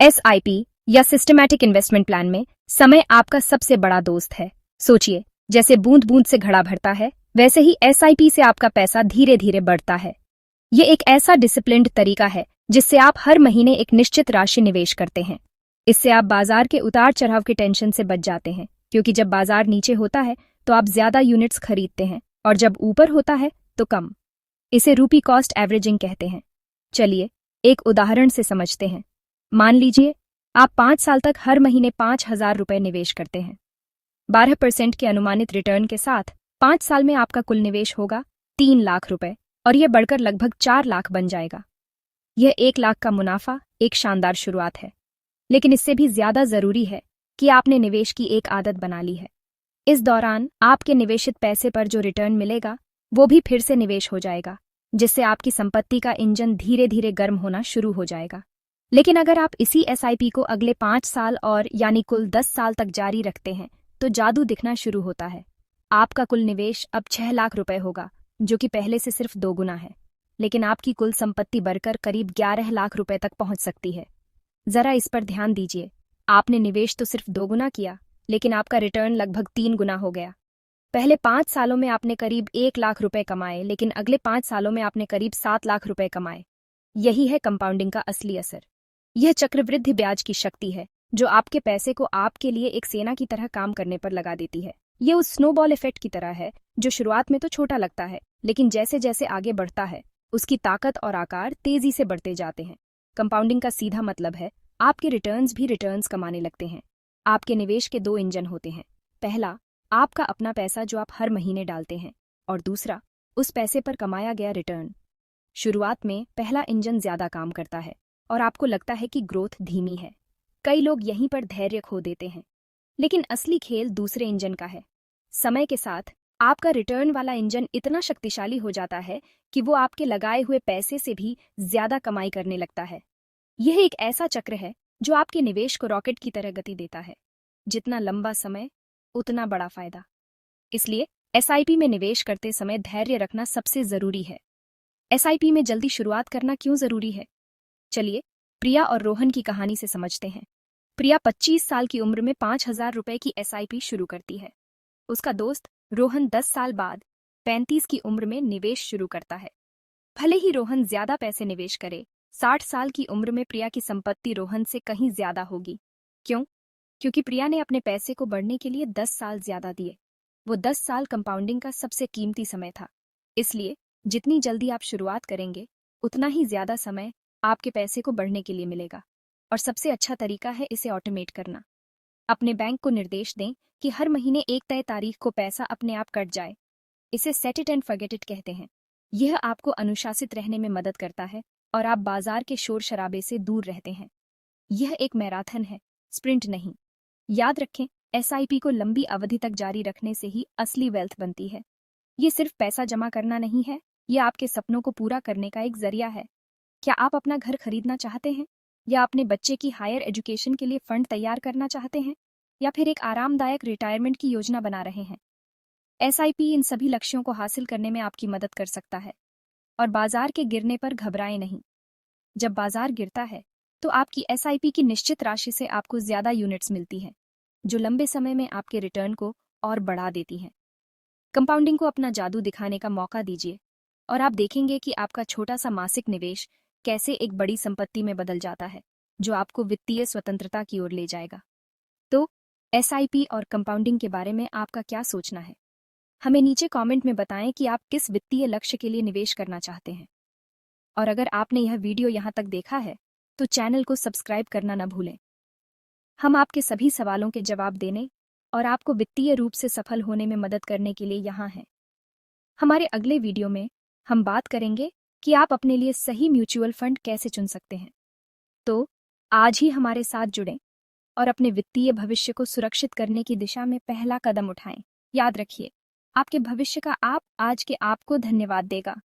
SIP या systematic investment plan में समय आपका सबसे बड़ा दोस्त है। सोचिए, जैसे बूंद बूंद से घड़ा भरता है, वैसे ही एसआईपी से आपका पैसा धीरे धीरे बढ़ता है। ये एक ऐसा डिसिप्लिन्ड तरीका है जिससे आप हर महीने एक निश्चित राशि निवेश करते हैं। इससे आप बाजार के उतार चढ़ाव के टेंशन से बच जाते हैं, क्योंकि जब बाजार नीचे होता है तो आप ज्यादा यूनिट्स खरीदते हैं और जब ऊपर होता है तो कम। इसे रूपी कॉस्ट एवरेजिंग कहते हैं। चलिए एक उदाहरण से समझते हैं। मान लीजिए आप 5 साल तक हर महीने 5,000 रुपये निवेश करते हैं। 12% के अनुमानित रिटर्न के साथ 5 साल में आपका कुल निवेश होगा 3 लाख रुपए और यह बढ़कर लगभग 4 लाख बन जाएगा। यह 1 लाख का मुनाफा एक शानदार शुरुआत है, लेकिन इससे भी ज्यादा जरूरी है कि आपने निवेश की एक आदत बना ली है। इस दौरान आपके निवेशित पैसे पर जो रिटर्न मिलेगा वो भी फिर से निवेश हो जाएगा, जिससे आपकी संपत्ति का इंजन धीरे धीरे गर्म होना शुरू हो जाएगा। लेकिन अगर आप इसी एसआईपी को अगले 5 साल और यानी कुल 10 साल तक जारी रखते हैं तो जादू दिखना शुरू होता है। आपका कुल निवेश अब 6 लाख रुपए होगा, जो कि पहले से सिर्फ 2 गुना है, लेकिन आपकी कुल संपत्ति बढ़कर करीब 11 लाख रुपए तक पहुंच सकती है। जरा इस पर ध्यान दीजिए, आपने निवेश तो सिर्फ 2 गुना किया, लेकिन आपका रिटर्न लगभग 3 गुना हो गया। पहले 5 सालों में आपने करीब 1 लाख रुपए कमाए, लेकिन अगले 5 सालों में आपने करीब 7 लाख रुपए कमाए। यही है कंपाउंडिंग का असली असर। यह चक्रवृद्धि ब्याज की शक्ति है जो आपके पैसे को आपके लिए एक सेना की तरह काम करने पर लगा देती है। यह उस स्नोबॉल इफेक्ट की तरह है जो शुरुआत में तो छोटा लगता है, लेकिन जैसे जैसे आगे बढ़ता है उसकी ताकत और आकार तेजी से बढ़ते जाते हैं। कंपाउंडिंग का सीधा मतलब है आपके रिटर्न्स भी रिटर्न्स कमाने लगते हैं। आपके निवेश के 2 इंजन होते हैं। पहला, आपका अपना पैसा जो आप हर महीने डालते हैं, और दूसरा, उस पैसे पर कमाया गया रिटर्न। शुरुआत में पहला इंजन ज्यादा काम करता है और आपको लगता है कि ग्रोथ धीमी है। कई लोग यहीं पर धैर्य खो देते हैं, लेकिन असली खेल दूसरे इंजन का है। समय के साथ आपका रिटर्न वाला इंजन इतना शक्तिशाली हो जाता है कि वो आपके लगाए हुए पैसे से भी ज्यादा कमाई करने लगता है। यह एक ऐसा चक्र है जो आपके निवेश को रॉकेट की तरह गति देता है। जितना लंबा समय उतना बड़ा फायदा। इसलिए एसआईपी में निवेश करते समय धैर्य रखना सबसे जरूरी है। एसआईपी में जल्दी शुरुआत करना क्यों जरूरी है? चलिए प्रिया और रोहन की कहानी से समझते हैं। प्रिया 25 साल की उम्र में 5,000 रुपए की एसआईपी शुरू करती है। उसका दोस्त रोहन 10 साल बाद 35 की उम्र में निवेश शुरू करता है। भले ही रोहन ज्यादा पैसे निवेश करे, 60 साल की उम्र में प्रिया की संपत्ति रोहन से कहीं ज्यादा होगी। क्यों? क्योंकि प्रिया ने अपने पैसे को बढ़ने के लिए 10 साल ज्यादा दिए। वो 10 साल कंपाउंडिंग का सबसे कीमती समय था। इसलिए जितनी जल्दी आप शुरुआत करेंगे उतना ही ज्यादा समय आपके पैसे को बढ़ने के लिए मिलेगा। और सबसे अच्छा तरीका है इसे ऑटोमेट करना। अपने बैंक को निर्देश दें कि हर महीने एक तय तारीख को पैसा अपने आप कट जाए। इसे set it and forget it कहते हैं। यह आपको अनुशासित रहने में मदद करता है और आप बाजार के शोर शराबे से दूर रहते हैं। यह एक मैराथन है, स्प्रिंट नहीं। याद रखें, एसआईपी को लंबी अवधि तक जारी रखने से ही असली वेल्थ बनती है। ये सिर्फ पैसा जमा करना नहीं है, यह आपके सपनों को पूरा करने का एक जरिया है। क्या आप अपना घर खरीदना चाहते हैं, या अपने बच्चे की हायर एजुकेशन के लिए फंड तैयार करना चाहते हैं, या फिर एक आरामदायक रिटायरमेंट की योजना बना रहे हैं? एसआईपी इन सभी लक्ष्यों को हासिल करने में आपकी मदद कर सकता है। और बाजार के गिरने पर घबराएं नहीं। जब बाजार गिरता है तो आपकी एसआईपी की निश्चित राशि से आपको ज्यादा यूनिट्स मिलती हैं, जो लंबे समय में आपके रिटर्न को और बढ़ा देती हैं। कंपाउंडिंग को अपना जादू दिखाने का मौका दीजिए और आप देखेंगे कि आपका छोटा सा मासिक निवेश कैसे एक बड़ी संपत्ति में बदल जाता है, जो आपको वित्तीय स्वतंत्रता की ओर ले जाएगा। तो एसआईपी और कंपाउंडिंग के बारे में आपका क्या सोचना है? हमें नीचे कमेंट में बताएं कि आप किस वित्तीय लक्ष्य के लिए निवेश करना चाहते हैं। और अगर आपने यह वीडियो यहाँ तक देखा है तो चैनल को सब्सक्राइब करना न भूलें। हम आपके सभी सवालों के जवाब देने और आपको वित्तीय रूप से सफल होने में मदद करने के लिए यहाँ हैं। हमारे अगले वीडियो में हम बात करेंगे कि आप अपने लिए सही म्यूचुअल फंड कैसे चुन सकते हैं। तो आज ही हमारे साथ जुड़ें और अपने वित्तीय भविष्य को सुरक्षित करने की दिशा में पहला कदम उठाएं। याद रखिए, आपके भविष्य का आप आज के आपको धन्यवाद देगा।